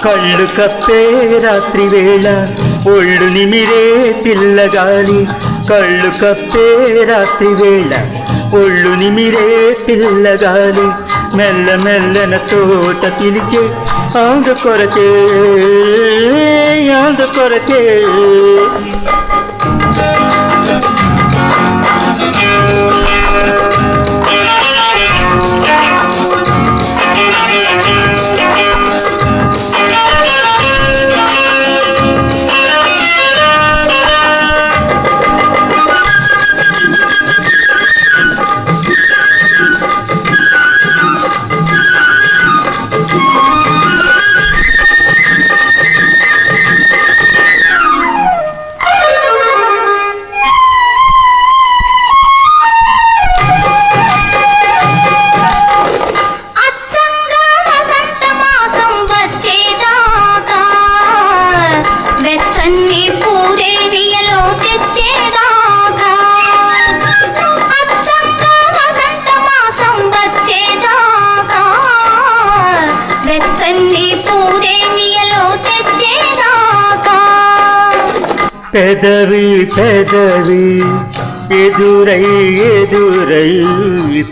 కళ్ళు కప్పే రాత్రి వేళ ఒళ్ళు నిమిరే పిల్లగాలి. కళ్ళు కప్పే రాత్రి వేళ ఒళ్ళు నిమిరే పిల్లగాలి. మెల్ల మెల్లన తోట పిలిచే అందుకొరకే అందుకొరకే. పెదవి పెదవి ఎదురై ఎదురై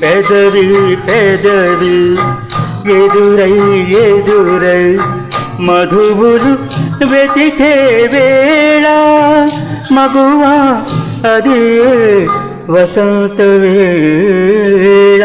పెదవి పెదవి ఎదురై ఎదురై మధువులు వెతికే వేళ మగువా అది వసంత వేళ.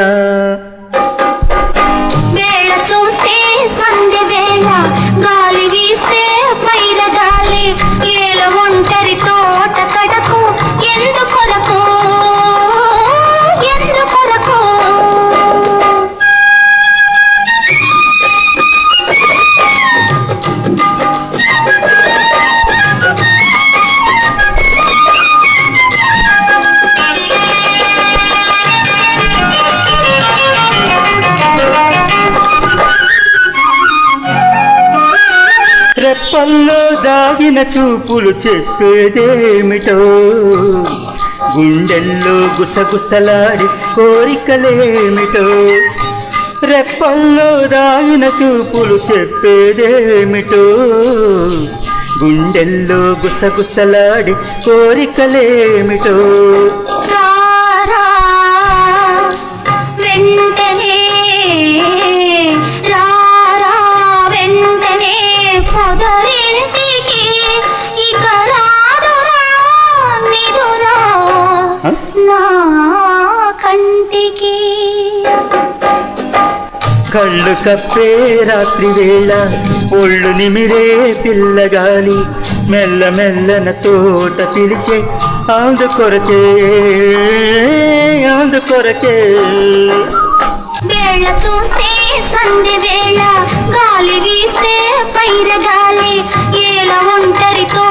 రెప్పల్లో దాగిన చూపులు చెప్పేదేమిటో, గుండెల్లో గుసగుసలాడి కోరికలేమిటో. రెప్పల్లో దాగిన చూపులు చెప్పేదేమిటో, గుండెల్లో గుసగుసలాడి కోరికలేమిటో. కళ్ళు కప్పే రాత్రి వేళ ఒళ్ళు నిమిరే పిల్లగాలి. మెల్ల మెల్లన తోట పిలిచే అందుకొరకే అందుకొరకే. వేళ చూస్తే సంధి వేళ గాలి వీస్తే పైర గాలి ఏల ఒంటరితో